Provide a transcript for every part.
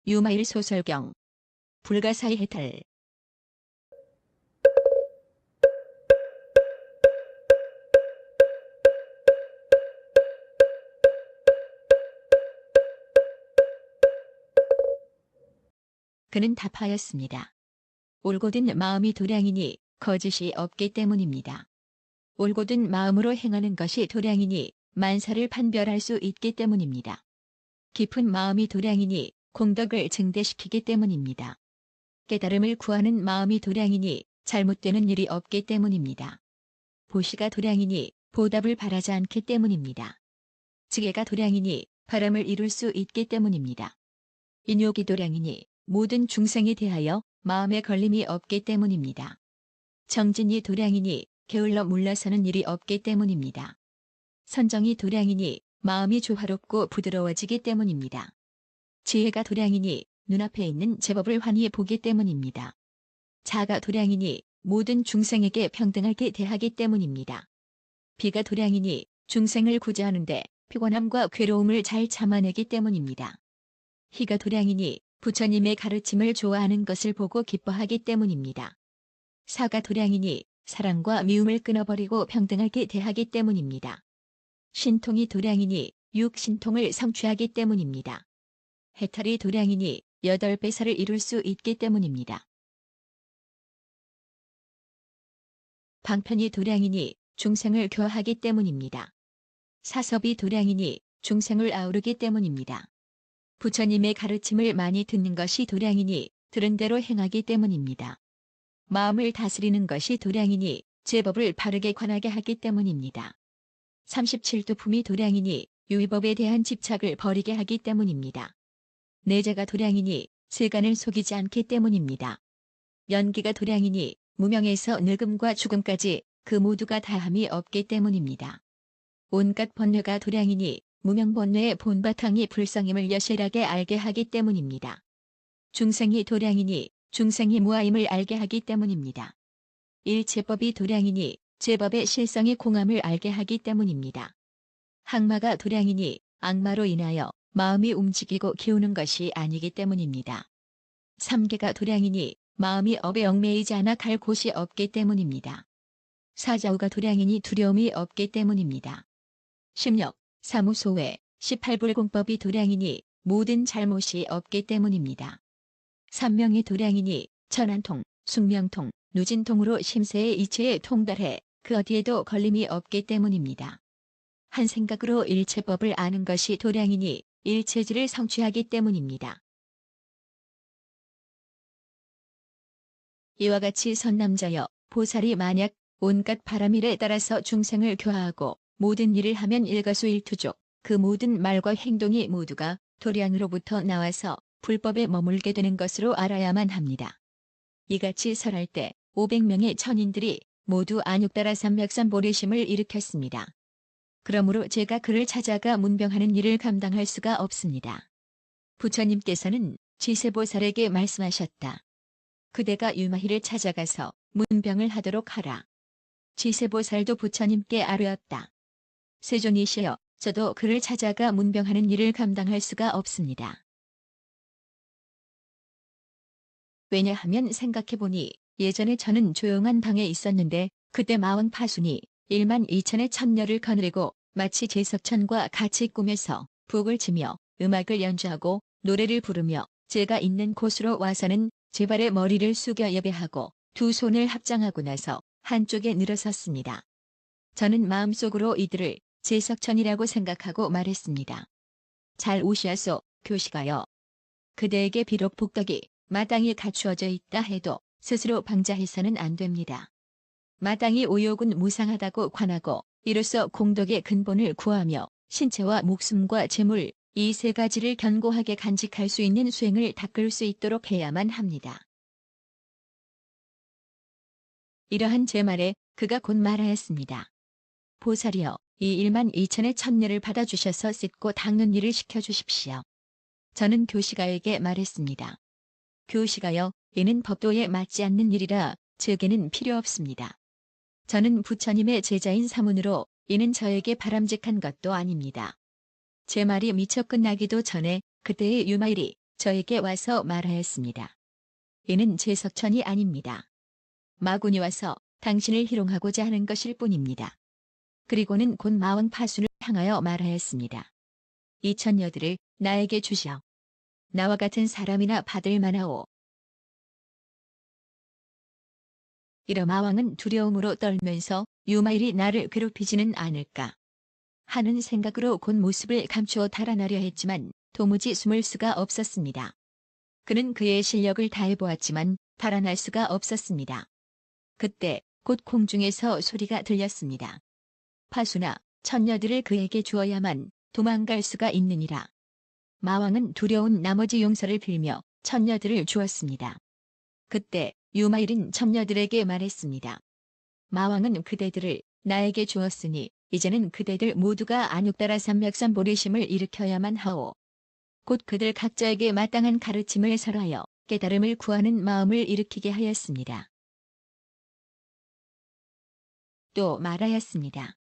유마일 소설경 불가사의 해탈. 그는 답하였습니다. 올곧은 마음이 도량이니 거짓이 없기 때문입니다. 올곧은 마음으로 행하는 것이 도량이니 만사를 판별할 수 있기 때문입니다. 깊은 마음이 도량이니 공덕을 증대시키기 때문입니다. 깨달음을 구하는 마음이 도량이니 잘못되는 일이 없기 때문입니다. 보시가 도량이니 보답을 바라지 않기 때문입니다. 지혜가 도량이니 바람을 이룰 수 있기 때문입니다. 인욕이 도량이니 모든 중생에 대하여 마음에 걸림이 없기 때문입니다. 정진이 도량이니 게을러 물러서는 일이 없기 때문입니다. 선정이 도량이니 마음이 조화롭고 부드러워지기 때문입니다. 지혜가 도량이니 눈앞에 있는 제법을 환히 보기 때문입니다. 자가 도량이니 모든 중생에게 평등하게 대하기 때문입니다. 비가 도량이니 중생을 구제하는데 피곤함과 괴로움을 잘 참아내기 때문입니다. 희가 도량이니 부처님의 가르침을 좋아하는 것을 보고 기뻐하기 때문입니다. 사가 도량이니 사랑과 미움을 끊어버리고 평등하게 대하기 때문입니다. 신통이 도량이니 육신통을 성취하기 때문입니다. 해탈이 도량이니 8배사를 이룰 수 있기 때문입니다. 방편이 도량이니 중생을 교화하기 때문입니다. 사섭이 도량이니 중생을 아우르기 때문입니다. 부처님의 가르침을 많이 듣는 것이 도량이니 들은 대로 행하기 때문입니다. 마음을 다스리는 것이 도량이니 제법을 바르게 관하게 하기 때문입니다. 37도품이 도량이니 유의법에 대한 집착을 버리게 하기 때문입니다. 내재가 도량이니 세간을 속이지 않기 때문입니다. 연기가 도량이니 무명에서 늙음과 죽음까지 그 모두가 다함이 없기 때문입니다. 온갖 번뇌가 도량이니 무명번뇌의 본바탕이 불성임을 여실하게 알게 하기 때문입니다. 중생이 도량이니 중생이 무아임을 알게 하기 때문입니다. 일체법이 도량이니 제법의 실성이 공함을 알게 하기 때문입니다. 항마가 도량이니 악마로 인하여 마음이 움직이고 기우는 것이 아니기 때문입니다. 삼계가 도량이니 마음이 업에 얽매이지 않아 갈 곳이 없기 때문입니다. 사자우가 도량이니 두려움이 없기 때문입니다. 심력, 사무소외, 18불공법이 도량이니 모든 잘못이 없기 때문입니다. 삼명이 도량이니 천안통, 숙명통, 누진통으로 심세의 이치에 통달해 그 어디에도 걸림이 없기 때문입니다. 한 생각으로 일체법을 아는 것이 도량이니 일체지를 성취하기 때문입니다. 이와 같이 선남자여 보살이 만약 온갖 바람일에 따라서 중생을 교화하고 모든 일을 하면 일거수일투족 그 모든 말과 행동이 모두가 도량으로부터 나와서 불법에 머물게 되는 것으로 알아야만 합니다. 이같이 설할 때 500명의 천인들이 모두 안육따라 삼맥삼보리심을 일으켰습니다. 그러므로 제가 그를 찾아가 문병하는 일을 감당할 수가 없습니다. 부처님께서는 지세보살에게 말씀하셨다. 그대가 유마희를 찾아가서 문병을 하도록 하라. 지세보살도 부처님께 아뢰었다. 세존이시여, 저도 그를 찾아가 문병하는 일을 감당할 수가 없습니다. 왜냐하면 생각해보니 예전에 저는 조용한 방에 있었는데 그때 마왕 파순이 12,000의 천녀를 거느리고 마치 제석천과 같이 꾸며서 북을 치며 음악을 연주하고 노래를 부르며 제가 있는 곳으로 와서는 제 발에 머리를 숙여 예배하고 두 손을 합장하고 나서 한쪽에 늘어섰습니다. 저는 마음속으로 이들을 제석천이라고 생각하고 말했습니다. 잘 오시아소, 교시가여. 그대에게 비록 복덕이 마땅히 갖추어져 있다 해도 스스로 방자해서는 안 됩니다. 마땅히 오욕은 무상하다고 관하고 이로써 공덕의 근본을 구하며 신체와 목숨과 재물 이 세 가지를 견고하게 간직할 수 있는 수행을 닦을 수 있도록 해야만 합니다. 이러한 제 말에 그가 곧 말하였습니다. 보살이여, 이 12,000의 천녀를 받아주셔서 씻고 닦는 일을 시켜주십시오. 저는 교시가에게 말했습니다. 교시가여, 이는 법도에 맞지 않는 일이라 제게는 필요 없습니다. 저는 부처님의 제자인 사문으로 이는 저에게 바람직한 것도 아닙니다. 제 말이 미처 끝나기도 전에 그때의 유마일이 저에게 와서 말하였습니다. 이는 제 석천이 아닙니다. 마군이 와서 당신을 희롱하고자 하는 것일 뿐입니다. 그리고는 곧 마왕 파수를 향하여 말하였습니다. 이 처녀들을 나에게 주시오. 나와 같은 사람이나 받을 만하오. 이러 마왕은 두려움으로 떨면서 유마일이 나를 괴롭히지는 않을까 하는 생각으로 곧 모습을 감추어 달아나려 했지만 도무지 숨을 수가 없었습니다. 그는 그의 실력을 다해보았지만 달아날 수가 없었습니다. 그때 곧 공중에서 소리가 들렸습니다. 파수나 처녀들을 그에게 주어야만 도망갈 수가 있느니라. 마왕은 두려운 나머지 용서를 빌며 처녀들을 주었습니다. 그때 유마일은 처녀들에게 말했습니다. 마왕은 그대들을 나에게 주었으니 이제는 그대들 모두가 안육따라 삼맥산 보리심을 일으켜야만 하오. 곧 그들 각자에게 마땅한 가르침을 설하여 깨달음을 구하는 마음을 일으키게 하였습니다. 또 말하였습니다.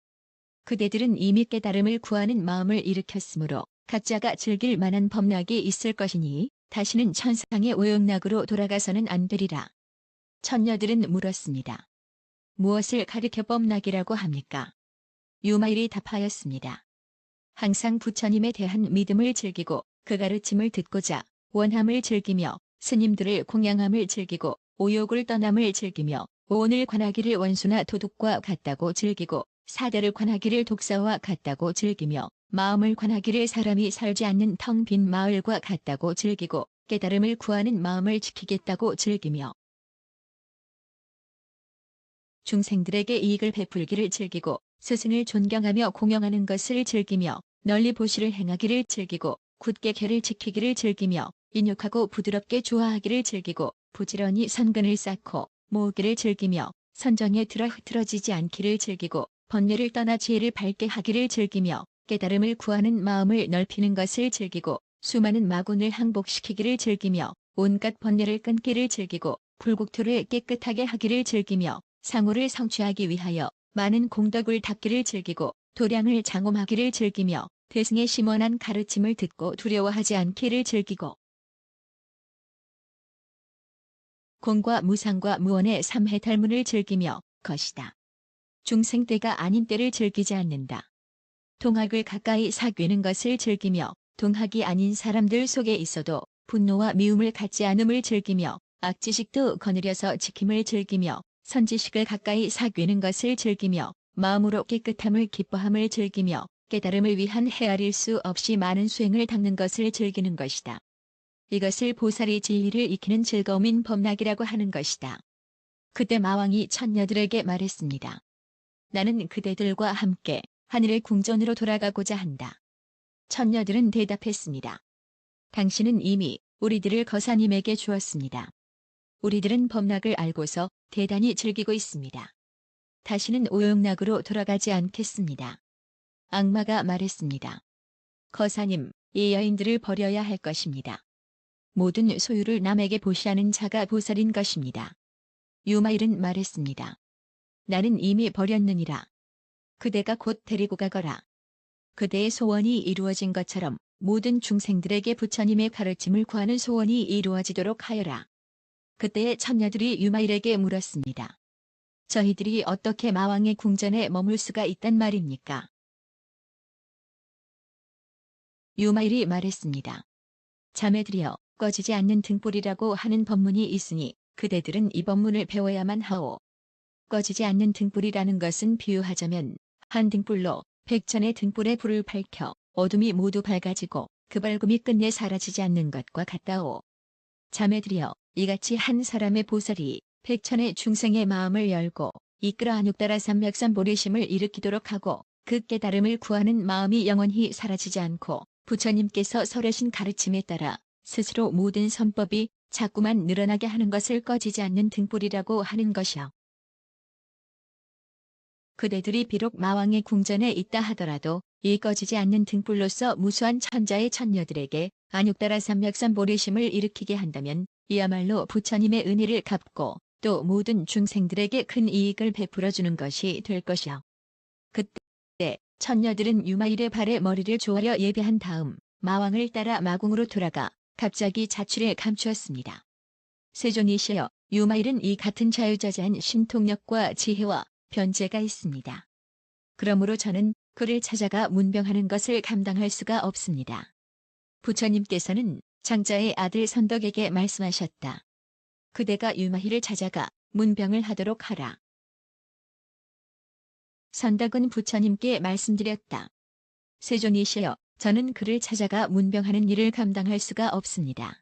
그대들은 이미 깨달음을 구하는 마음을 일으켰으므로 각자가 즐길 만한 법락이 있을 것이니 다시는 천상의 오용락으로 돌아가서는 안 되리라. 처녀들은 물었습니다. 무엇을 가리켜 법락이라고 합니까? 유마일이 답하였습니다. 항상 부처님에 대한 믿음을 즐기고 그 가르침을 듣고자 원함을 즐기며 스님들을 공양함을 즐기고 오욕을 떠남을 즐기며 오온을 관하기를 원수나 도둑과 같다고 즐기고 사대를 관하기를 독사와 같다고 즐기며 마음을 관하기를 사람이 살지 않는 텅 빈 마을과 같다고 즐기고 깨달음을 구하는 마음을 지키겠다고 즐기며 중생들에게 이익을 베풀기를 즐기고 스승을 존경하며 공경하는 것을 즐기며 널리 보시를 행하기를 즐기고 굳게 계를 지키기를 즐기며 인육하고 부드럽게 조화하기를 즐기고 부지런히 선근을 쌓고 모으기를 즐기며 선정에 들어 흐트러지지 않기를 즐기고 번뇌를 떠나 지혜를 밝게 하기를 즐기며 깨달음을 구하는 마음을 넓히는 것을 즐기고 수많은 마군을 항복시키기를 즐기며 온갖 번뇌를 끊기를 즐기고 불국토를 깨끗하게 하기를 즐기며 상호를 성취하기 위하여 많은 공덕을 닦기를 즐기고 도량을 장엄하기를 즐기며 대승의 심원한 가르침을 듣고 두려워하지 않기를 즐기고 공과 무상과 무원의 삼해탈문을 즐기며 것이다. 중생 때가 아닌 때를 즐기지 않는다. 동학을 가까이 사귀는 것을 즐기며 동학이 아닌 사람들 속에 있어도 분노와 미움을 갖지 않음을 즐기며 악지식도 거느려서 지킴을 즐기며 선지식을 가까이 사귀는 것을 즐기며 마음으로 깨끗함을 기뻐함을 즐기며 깨달음을 위한 헤아릴 수 없이 많은 수행을 닦는 것을 즐기는 것이다. 이것을 보살이 진리를 익히는 즐거움인 법락이라고 하는 것이다. 그때 마왕이 처녀들에게 말했습니다. 나는 그대들과 함께 하늘의 궁전으로 돌아가고자 한다. 처녀들은 대답했습니다. 당신은 이미 우리들을 거사님에게 주었습니다. 우리들은 법락을 알고서 대단히 즐기고 있습니다. 다시는 오용락으로 돌아가지 않겠습니다. 악마가 말했습니다. 거사님, 이 여인들을 버려야 할 것입니다. 모든 소유를 남에게 보시하는 자가 보살인 것입니다. 유마일은 말했습니다. 나는 이미 버렸느니라. 그대가 곧 데리고 가거라. 그대의 소원이 이루어진 것처럼 모든 중생들에게 부처님의 가르침을 구하는 소원이 이루어지도록 하여라. 그때의 처녀들이 유마일에게 물었습니다. 저희들이 어떻게 마왕의 궁전에 머물 수가 있단 말입니까? 유마일이 말했습니다. 자매들이여, 꺼지지 않는 등불이라고 하는 법문이 있으니 그대들은 이 법문을 배워야만 하오. 꺼지지 않는 등불이라는 것은 비유하자면 한 등불로 백천의 등불에 불을 밝혀 어둠이 모두 밝아지고 그 밝음이 끝내 사라지지 않는 것과 같다오. 자매들이여, 이같이 한 사람의 보살이 백천의 중생의 마음을 열고 이끌어 안육따라 삼맥산 보리심을 일으키도록 하고 그 깨달음을 구하는 마음이 영원히 사라지지 않고 부처님께서 설하신 가르침에 따라 스스로 모든 선법이 자꾸만 늘어나게 하는 것을 꺼지지 않는 등불이라고 하는 것이요. 그대들이 비록 마왕의 궁전에 있다 하더라도 이 꺼지지 않는 등불로서 무수한 천자의 처녀들에게 안육따라 삼맥산 보리심을 일으키게 한다면 이야말로 부처님의 은혜를 갚고 또 모든 중생들에게 큰 이익을 베풀어 주는 것이 될 것이요. 그때 처녀들은 유마일의 발에 머리를 조아려 예배한 다음 마왕을 따라 마궁으로 돌아가 갑자기 자취를 감추었습니다. 세존이시여, 유마일은 이 같은 자유자재한 신통력과 지혜와 변재가 있습니다. 그러므로 저는 그를 찾아가 문병하는 것을 감당할 수가 없습니다. 부처님께서는 장자의 아들 선덕에게 말씀하셨다. 그대가 유마희를 찾아가 문병을 하도록 하라. 선덕은 부처님께 말씀드렸다. 세존이시여, 저는 그를 찾아가 문병하는 일을 감당할 수가 없습니다.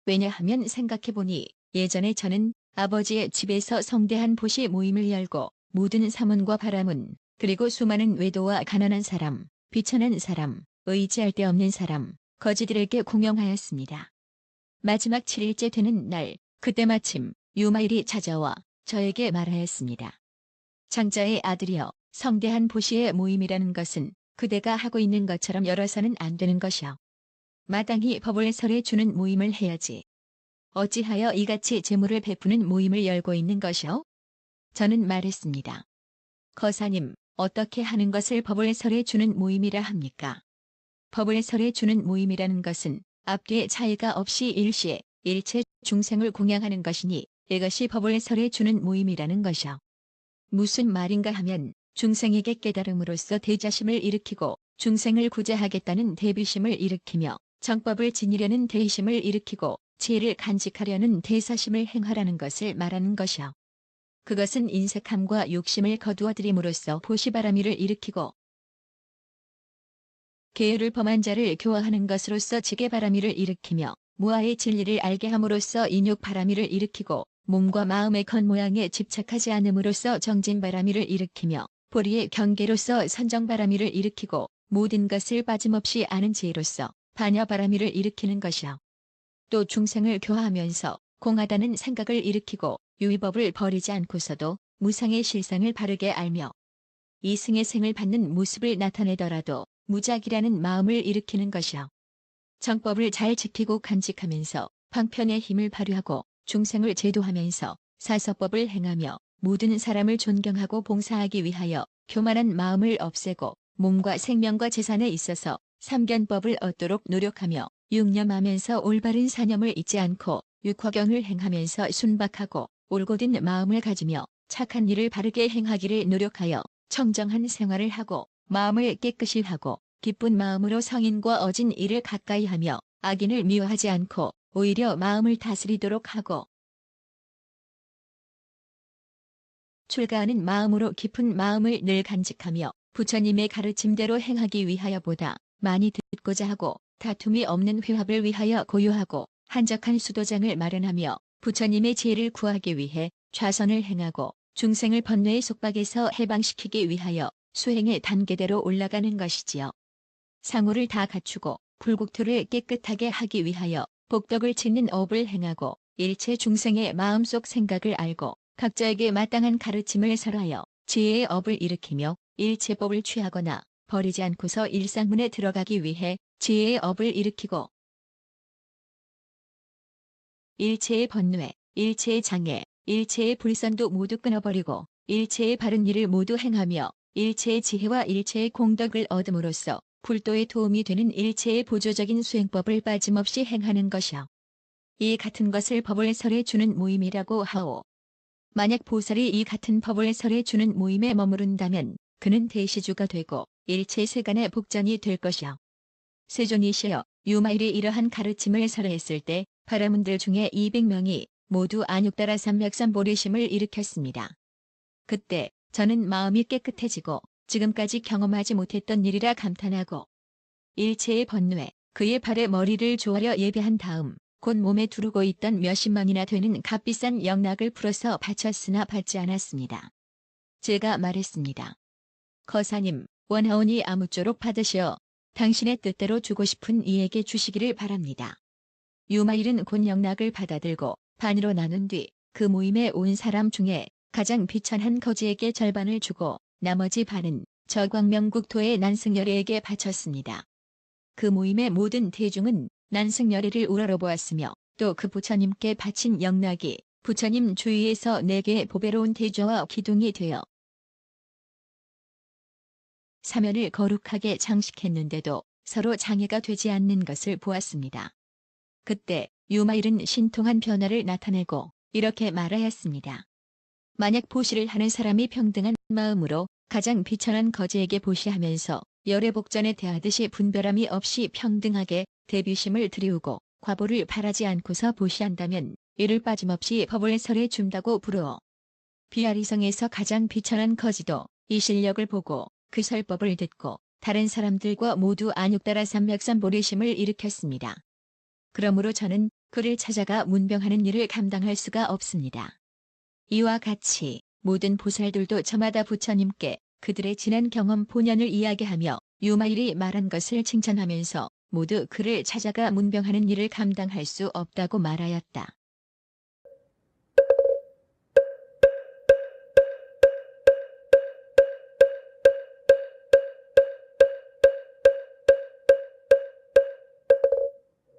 왜냐하면 생각해보니 예전에 저는 아버지의 집에서 성대한 보시 모임을 열고 모든 사문과 바라문, 그리고 수많은 외도와 가난한 사람, 비천한 사람, 의지할 데 없는 사람, 거지들에게 공양하였습니다. 마지막 7일째 되는 날, 그때 마침 유마일이 찾아와 저에게 말하였습니다. 장자의 아들이여, 성대한 보시의 모임이라는 것은 그대가 하고 있는 것처럼 열어서는 안 되는 것이요. 마땅히 법을 설해 주는 모임을 해야지. 어찌하여 이같이 재물을 베푸는 모임을 열고 있는 것이요? 저는 말했습니다. 거사님, 어떻게 하는 것을 법을 설해 주는 모임이라 합니까? 법을 설해 주는 모임이라는 것은 앞뒤에 차이가 없이 일시에 일체 중생을 공양하는 것이니 이것이 법을 설해 주는 모임이라는 것이요. 무슨 말인가 하면 중생에게 깨달음으로써 대자심을 일으키고 중생을 구제하겠다는 대비심을 일으키며 정법을 지니려는 대심을 일으키고 지혜를 간직하려는 대사심을 행하라는 것을 말하는 것이요. 그것은 인색함과 욕심을 거두어들임으로써 보시바라미를 일으키고 계율을 범한 자를 교화하는 것으로서 지게바라미를 일으키며 무아의 진리를 알게 함으로써 인욕바라미를 일으키고 몸과 마음의 겉모양에 집착하지 않음으로써 정진바라미를 일으키며 보리의 경계로서 선정바라미를 일으키고 모든 것을 빠짐없이 아는 지혜로서 반야바라미를 일으키는 것이요. 또 중생을 교화하면서 공하다는 생각을 일으키고 유의법을 버리지 않고서도 무상의 실상을 바르게 알며 이승의 생을 받는 모습을 나타내더라도 무작이라는 마음을 일으키는 것이요. 정법을 잘 지키고 간직하면서 방편의 힘을 발휘하고 중생을 제도하면서 사서법을 행하며 모든 사람을 존경하고 봉사하기 위하여 교만한 마음을 없애고 몸과 생명과 재산에 있어서 삼견법을 얻도록 노력하며 육념하면서 올바른 사념을 잊지 않고 육화경을 행하면서 순박하고 올곧은 마음을 가지며 착한 일을 바르게 행하기를 노력하여 청정한 생활을 하고 마음을 깨끗이 하고 기쁜 마음으로 성인과 어진 일을 가까이 하며 악인을 미워하지 않고 오히려 마음을 다스리도록 하고 출가하는 마음으로 깊은 마음을 늘 간직하며 부처님의 가르침대로 행하기 위하여 보다 많이 듣고자 하고 다툼이 없는 회합을 위하여 고요하고 한적한 수도장을 마련하며 부처님의 지혜를 구하기 위해 좌선을 행하고 중생을 번뇌의 속박에서 해방시키기 위하여 수행의 단계대로 올라가는 것이지요. 상호를 다 갖추고 불국토를 깨끗하게 하기 위하여 복덕을 짓는 업을 행하고 일체 중생의 마음속 생각을 알고 각자에게 마땅한 가르침을 설하여 지혜의 업을 일으키며 일체법을 취하거나 버리지 않고서 일상문에 들어가기 위해 지혜의 업을 일으키고 일체의 번뇌, 일체의 장애, 일체의 불선도 모두 끊어버리고 일체의 바른 일을 모두 행하며 일체의 지혜와 일체의 공덕을 얻음으로써 불도에 도움이 되는 일체의 보조적인 수행법을 빠짐없이 행하는 것이요. 이 같은 것을 법을 설해 주는 모임이라고 하오. 만약 보살이 이 같은 법을 설해 주는 모임에 머무른다면 그는 대시주가 되고 일체 세간의 복전이 될 것이요. 세존이시여, 유마일이 이러한 가르침을 설했을 때 바라문들 중에 200명이 모두 안육따라 삼맥삼보리심을 일으켰습니다. 그때 저는 마음이 깨끗해지고 지금까지 경험하지 못했던 일이라 감탄하고 일체의 번뇌, 그의 발에 머리를 조아려 예배한 다음 곧 몸에 두르고 있던 몇십만이나 되는 값비싼 영락을 풀어서 바쳤으나 받지 않았습니다. 제가 말했습니다. 거사님, 원하오니 아무쪼록 받으시어 당신의 뜻대로 주고 싶은 이에게 주시기를 바랍니다. 유마일은 곧 영락을 받아들고 반으로 나눈 뒤 그 모임에 온 사람 중에 가장 비천한 거지에게 절반을 주고 나머지 반은 저 광명국토의 난승열애에게 바쳤습니다. 그 모임의 모든 대중은 난승열애를 우러러보았으며 또 그 부처님께 바친 영락이 부처님 주위에서 내게 보배로운 대조와 기둥이 되어 사면을 거룩하게 장식했는데도 서로 장애가 되지 않는 것을 보았습니다. 그때 유마일은 신통한 변화를 나타내고 이렇게 말하였습니다. 만약 보시를 하는 사람이 평등한 마음으로 가장 비천한 거지에게 보시하면서 열애복전에 대하듯이 분별함이 없이 평등하게 대비심을 들이우고 과보를 바라지 않고서 보시한다면 이를 빠짐없이 법을 설해 준다고 부르어 비아리성에서 가장 비천한 거지도 이 실력을 보고 그 설법을 듣고 다른 사람들과 모두 안육따라 삼맥삼보리심을 일으켰습니다. 그러므로 저는 그를 찾아가 문병하는 일을 감당할 수가 없습니다. 이와 같이 모든 보살들도 저마다 부처님께 그들의 지난 경험 본연을 이야기하며 유마일이 말한 것을 칭찬하면서 모두 그를 찾아가 문병하는 일을 감당할 수 없다고 말하였다.